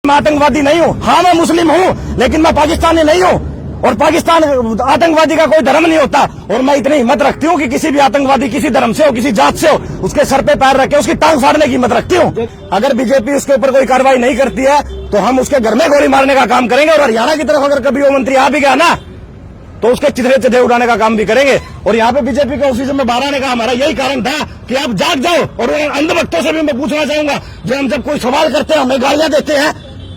मैं आतंकवादी नहीं हूँ। हाँ मैं मुस्लिम हूँ लेकिन मैं पाकिस्तानी नहीं हूँ। और पाकिस्तान आतंकवादी का कोई धर्म नहीं होता। और मैं इतनी हिम्मत रखती हूँ कि किसी भी आतंकवादी किसी धर्म से हो किसी जात से हो उसके सर पे पैर रखे उसकी टांग फाड़ने की हिम्मत रखती हूँ। अगर बीजेपी उसके ऊपर कोई कार्रवाई नहीं करती है तो हम उसके घर में गोली मारने का काम करेंगे। और हरियाणा की तरफ अगर कभी वो मंत्री आ भी गया ना तो उसके चिथड़े चिथड़े उड़ाने का काम भी करेंगे। और यहाँ पे बीजेपी के ऑफिस में बाहर आने का हमारा यही कारण था कि आप जाग जाओ। और अंधभक्तों से भी मैं पूछना चाहूंगा जो हम जब कोई सवाल करते हैं हमें गालियां देते हैं,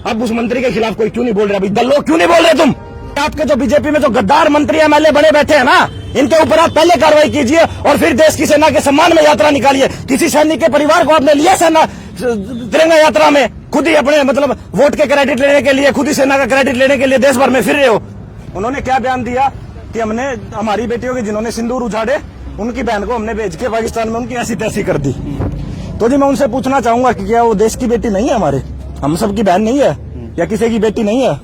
अब उस मंत्री के खिलाफ कोई क्यों नहीं बोल रहे? अभी दल लोग क्यों नहीं बोल रहे? तुम आपके जो बीजेपी में जो गद्दार मंत्री एमएलए बने बैठे हैं ना इनके ऊपर आप पहले कार्रवाई कीजिए और फिर देश की सेना के सम्मान में यात्रा निकालिए। किसी सैनिक के परिवार को आपने लिया सेना तिरंगा यात्रा में, खुद ही अपने मतलब वोट के क्रेडिट लेने के लिए, खुद ही सेना का क्रेडिट लेने के लिए देश भर में फिर रहे हो। उन्होंने क्या बयान दिया कि हमने हमारी बेटियों के जिन्होंने सिंदूर उछाड़े उनकी बहन को हमने भेज के पाकिस्तान में उनकी ऐसी तैसी कर दी। तो जी मैं उनसे पूछना चाहूंगा कि क्या वो देश की बेटी नहीं है? हमारे हम सबकी बहन नहीं है या किसी की बेटी नहीं है?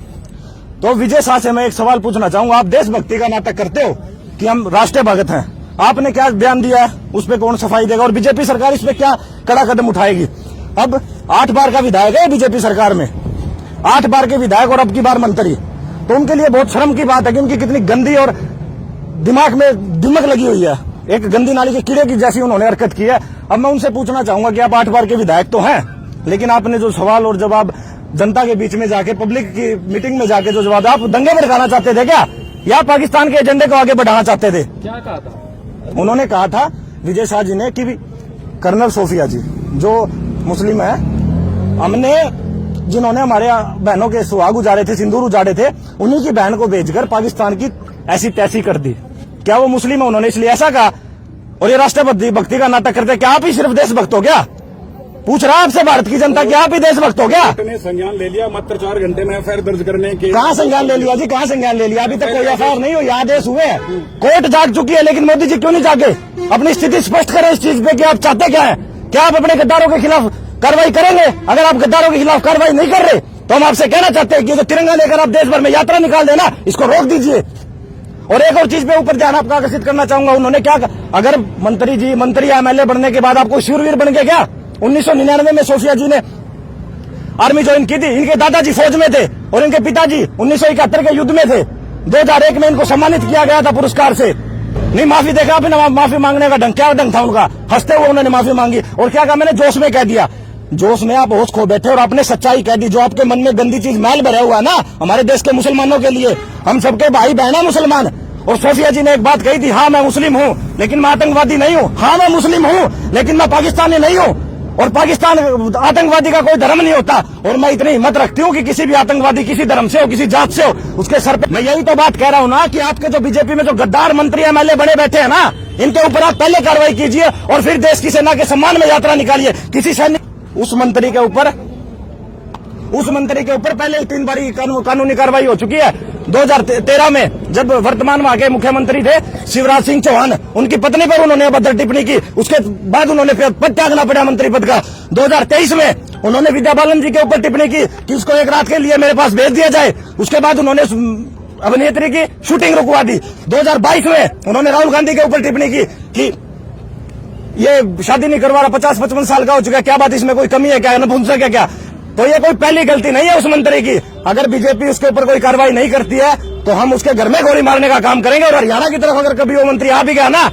तो विजय शाह से मैं एक सवाल पूछना चाहूंगा, आप देशभक्ति का नाटक करते हो कि हम राष्ट्रीय भगत हैं, आपने क्या बयान दिया है उस पर कौन सफाई देगा? और बीजेपी सरकार इस पे क्या कड़ा कदम उठाएगी? अब 8 बार का विधायक है बीजेपी सरकार में, 8 बार के विधायक और अब की बार मंत्री, तो उनके लिए बहुत शर्म की बात है कि उनकी कितनी गंदी और दिमाग में दिमक लगी हुई है, एक गंदी नाली के कीड़े की जैसी उन्होंने हरकत की है। अब मैं उनसे पूछना चाहूंगा कि आप 8 बार के विधायक तो हैं लेकिन आपने जो सवाल और जवाब जनता के बीच में जाके पब्लिक की मीटिंग में जाके जो जवाब, आप दंगे भड़काना चाहते थे क्या या पाकिस्तान के एजेंडे को आगे बढ़ाना चाहते थे? क्या कहा था? उन्होंने कहा था विजय शाह जी ने कि कर्नल सोफिया जी जो मुस्लिम है, हमने जिन्होंने हमारे बहनों के सुहाग उजाड़े थे, सिंदूर उजाड़े थे, उन्हीं की बहन को भेजकर पाकिस्तान की ऐसी तैसी कर दी। क्या वो मुस्लिम है? उन्होंने इसलिए ऐसा कहा। और ये राष्ट्रभक्ति भक्ति का नाटक करते क्या आप ही सिर्फ देशभक्त हो क्या? पूछ रहा आपसे भारत की जनता, क्या आप ही देशभक्त हो क्या? ने संज्ञान ले लिया मात्र 4 घंटे में एफआईआर दर्ज करने के। कहाँ संज्ञान ले लिया जी? कहाँ संज्ञान ले लिया? अभी तक कोई एफआईआर नहीं हुई, आदेश हुए हैं, कोर्ट जाग चुकी है, लेकिन मोदी जी क्यों नहीं जागे? अपनी स्थिति स्पष्ट करें इस चीज पे कि आप चाहते क्या है? क्या आप अपने गद्दारों के खिलाफ कार्रवाई करेंगे? अगर आप गद्दारों के खिलाफ कार्रवाई नहीं कर रहे तो हम आपसे कहना चाहते हैं कि जो तिरंगा लेकर आप देश भर में यात्रा निकाल देना इसको रोक दीजिए। और एक और चीज पे ऊपर ध्यान आपका आकर्षित करना चाहूंगा, उन्होंने क्या, अगर मंत्री एमएलए बनने के बाद आपको शूरवीर बन गए क्या? 1999 में सोफिया जी ने आर्मी ज्वाइन की थी, इनके दादाजी फौज में थे और इनके पिताजी 1971 के युद्ध में थे। 2001 में इनको सम्मानित किया गया था पुरस्कार से। नहीं माफी देखा आपने? माफी मांगने का ढंग क्या ढंग था उनका? हंसते हुए उन्होंने माफी मांगी और क्या कहा? मैंने जोश में कह दिया। जोश में आप होश खो बैठे और आपने सच्चाई कह दी। जो आपके मन में गंदी चीज मैल भरा हुआ ना हमारे देश के मुसलमानों के लिए, हम सबके भाई बहन है मुसलमान। और सोफिया जी ने एक बात कही थी, हाँ मैं मुस्लिम हूँ लेकिन मैं आतंकवादी नहीं हूँ। हाँ मैं मुस्लिम हूँ लेकिन मैं पाकिस्तानी नहीं हूँ। और पाकिस्तान आतंकवादी का कोई धर्म नहीं होता। और मैं इतनी हिम्मत रखती हूँ कि किसी भी आतंकवादी किसी धर्म से हो किसी जात से हो उसके सर पे, मैं यही तो बात कह रहा हूँ ना कि आपके जो बीजेपी में जो गद्दार मंत्री एमएलए बने बैठे हैं ना इनके ऊपर आप पहले कार्रवाई कीजिए और फिर देश की सेना के सम्मान में यात्रा निकालिए। किसी सैनिक उस मंत्री के ऊपर पहले 3 बारी कानूनी कार्रवाई हो चुकी है। 2013 में जब वर्तमान वहां के मुख्यमंत्री थे शिवराज सिंह चौहान, उनकी पत्नी पर उन्होंने अभद्र टिप्पणी की, उसके बाद उन्होंने पद त्यागना पड़ा मंत्री पद का। 2023 में उन्होंने विद्या बालन जी के ऊपर टिप्पणी की कि उसको 1 रात के लिए मेरे पास भेज दिया जाए। उसके बाद उन्होंने अभिनेत्री की शूटिंग रुकवा दी। 2022 में उन्होंने राहुल गांधी के ऊपर टिप्पणी की कि ये शादी नहीं करवा रहा, 50-55 साल का हो चुका है, क्या बात इसमें कोई कमी है क्या, नपुंसक है क्या? तो ये कोई पहली गलती नहीं है उस मंत्री की। अगर बीजेपी उसके ऊपर कोई कार्रवाई नहीं करती है तो हम उसके घर में गोली मारने का काम करेंगे। और हरियाणा की तरफ अगर कभी वो मंत्री आ भी गया ना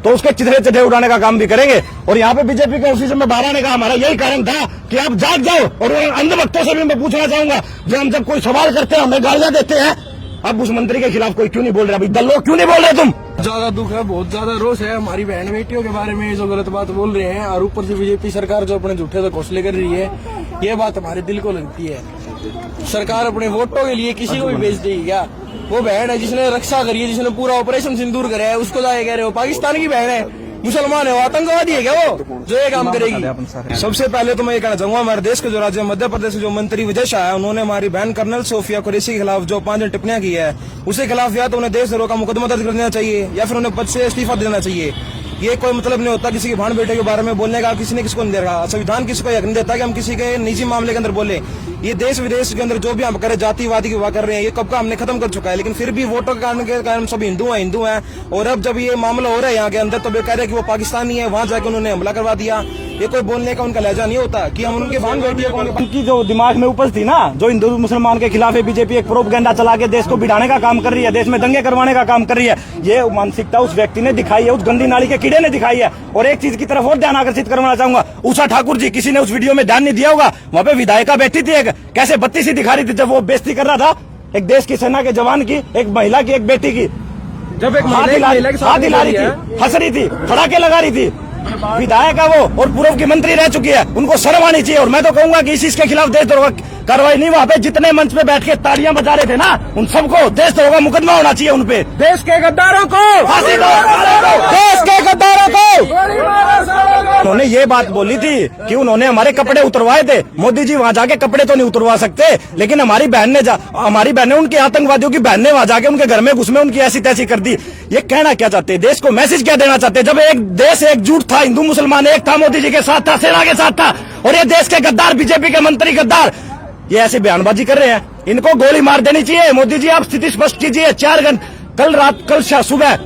तो उसके चिथड़े चिथड़े उड़ाने का काम भी करेंगे। और यहाँ पे बीजेपी के ऑफिस में बाहर आने का हमारा यही कारण था कि आप जाग जाओ। और अंधभक्तों से भी मैं पूछना चाहूंगा जो हम जब कोई सवाल करते हैं हमें गालियां देते हैं, अब उस मंत्री के खिलाफ कोई क्यों नहीं बोल रहा? अभी दल लोग क्यों नहीं बोल रहे? तुम ज्यादा दुख है, बहुत ज्यादा रोष है हमारी बहन बेटियों के बारे में जो गलत बात बोल रहे हैं। और ऊपर से बीजेपी सरकार जो अपने झूठे से घोषले कर रही है, ये बात हमारे दिल को लगती है। सरकार अपने वोटों के लिए किसी को भी बेच देगी क्या? वो बहन है जिसने रक्षा करी है, जिसने पूरा ऑपरेशन सिंदूर कराया है, उसको जाए कह रहे हो पाकिस्तान की बहन है, मुसलमान है, वो आतंकवादी है क्या वो जो ये काम करेगी? सबसे पहले तो मैं ये कहना चाहूंगा हमारे देश के जो राज्य मध्य प्रदेश के जो मंत्री विजय शाह है उन्होंने हमारी बहन कर्नल सोफिया कुरैशी के खिलाफ जो 5 टिप्पणियां की है उसके खिलाफ या तो उन्हें देशद्रोह का मुकदमा दर्ज कर देना चाहिए या फिर उन्हें पद से इस्तीफा देना चाहिए। ये कोई मतलब नहीं होता किसी के भाण बेटे के बारे में बोलने का, किसी ने किसको नहीं दे रहा। संविधान किसी को हक नहीं देता कि हम किसी के निजी मामले के अंदर बोले। ये देश विदेश के अंदर जो भी हम कर रहे हैं, जातिवादी की बात कर रहे हैं, ये कब का हमने खत्म कर चुका है। लेकिन फिर भी वोटों के कारण सब हिंदू हैं। और अब जब ये मामला हो रहा है यहाँ के अंदर, तो वे कह रहे हैं कि वो पाकिस्तानी है, वहां जाके उन्होंने हमला करवा दिया। ये कोई बोलने का उनका लहजा नहीं होता कि हम उनके भान बैठिए। उनकी जो दिमाग में उपज थी ना, जो हिंदू मुसलमान के खिलाफ है, बीजेपी एक प्रोपगेंडा चला के देश को बिठाने का काम कर रही है, देश में दंगे करवाने का काम कर रही है। ये मानसिकता उस व्यक्ति ने दिखाई है, उस गंदी नाली के कीड़े ने दिखाई है। और एक चीज की तरफ और ध्यान आकर्षित करवाना चाहूंगा, उषा ठाकुर जी, किसी ने उस वीडियो में ध्यान नहीं दिया होगा, वहां पे विधायिका बैठी थी, एक कैसे बत्ती सी दिखा रही थी जब वो बेइज्जती कर रहा था एक देश की सेना के जवान की, एक महिला की, एक बेटी की। जब एक हाथ हिला रही थी, हंस रही थी, फटाके लगा रही थी। विधायक है वो और पूर्व की मंत्री रह चुकी है, उनको शर्म आनी चाहिए। और मैं तो कहूंगा कि इस के खिलाफ देशद्रोह कार्रवाई नहीं, वहाँ पे जितने मंच पे बैठ के तालियां बजा रहे थे ना, उन सबको देशद्रोह का मुकदमा होना चाहिए उन पे। देश के गद्दारों को फांसी दो, देश के गद्दारों को। उन्होंने ये बात बोली थी कि उन्होंने हमारे कपड़े उतरवाए थे। मोदी जी वहाँ जाके कपड़े तो नहीं उतरवा सकते, लेकिन हमारी बहन ने उनके आतंकवादियों की बहन ने वहाँ जाके उनके घर में घुस में उनकी ऐसी तैसी कर दी। ये कहना क्या चाहते हैं, देश को मैसेज क्या देना चाहते हैं? जब एक देश एकजुट था, हिंदू मुसलमान एक था, मोदी जी के साथ था, सेना के साथ था, और ये देश के गद्दार, बीजेपी के मंत्री गद्दार ये ऐसे बयानबाजी कर रहे हैं, इनको गोली मार देनी चाहिए। मोदी जी आप स्थिति स्पष्ट कीजिए। 4 घंटे कल सुबह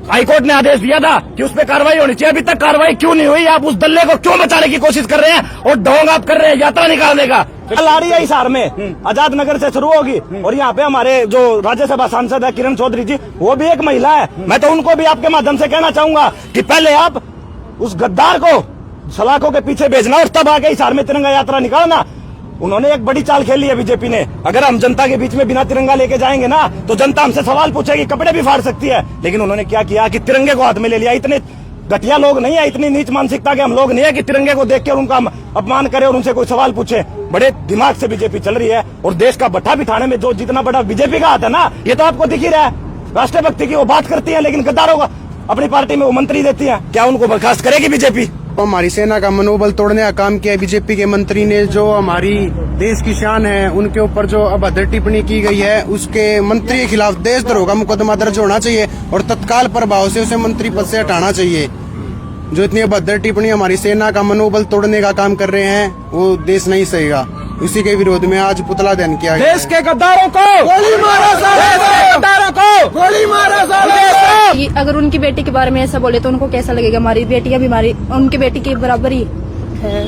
हाईकोर्ट ने आदेश दिया था कि उस पर कार्रवाई होनी चाहिए, अभी तक कार्रवाई क्यों नहीं हुई? आप उस दल्ले को क्यों बचाने की कोशिश कर रहे हैं और ढोंग आप कर रहे हैं यात्रा निकालने का? कल आ रही है हिसार में, आजाद नगर से शुरू होगी, और यहाँ पे हमारे जो राज्यसभा सांसद है किरण चौधरी जी, वो भी एक महिला है। मैं तो उनको भी आपके माध्यम से कहना चाहूंगा कि पहले आप उस गद्दार को सलाखों के पीछे भेजना और तब आके हिसार में तिरंगा यात्रा निकालना। उन्होंने एक बड़ी चाल खेली है बीजेपी ने। अगर हम जनता के बीच में बिना तिरंगा लेके जाएंगे ना, तो जनता हमसे सवाल पूछेगी, कपड़े भी फाड़ सकती है। लेकिन उन्होंने क्या किया कि तिरंगे को हाथ में ले लिया। इतने घटिया लोग नहीं है, इतनी नीच मानसिकता के हम लोग नहीं है कि तिरंगे को देख के उनका अपमान करे और उनसे कोई सवाल पूछे। बड़े दिमाग से बीजेपी चल रही है, और देश का भट्ठा बिठाने में जो जितना बड़ा बीजेपी का हाथ है ना, ये तो आपको दिख ही रहा है। राष्ट्रभक्ति की वो बात करती है, लेकिन गद्दारों का अपनी पार्टी में वो मंत्री देती है। क्या उनको बर्खास्त करेगी बीजेपी? हमारी सेना का मनोबल तोड़ने का काम किया है बीजेपी के मंत्री ने। जो हमारी देश की शान है, उनके ऊपर जो अभद्र टिप्पणी की गई है, उसके मंत्री के खिलाफ देशद्रोह का मुकदमा दर्ज होना चाहिए और तत्काल प्रभाव से उसे मंत्री पद से हटाना चाहिए। जो इतनी अभद्र टिप्पणी हमारी सेना का मनोबल तोड़ने का काम कर रहे हैं, वो देश नहीं सहेगा। उसी के विरोध में आज पुतला दहन किया गया। देश के गद्दारों को गोली मारो, गद्दारों को गोली मारो। अगर उनकी बेटी के बारे में ऐसा बोले तो उनको कैसा लगेगा? हमारी बेटियां भी उनकी बेटी के बराबर ही है।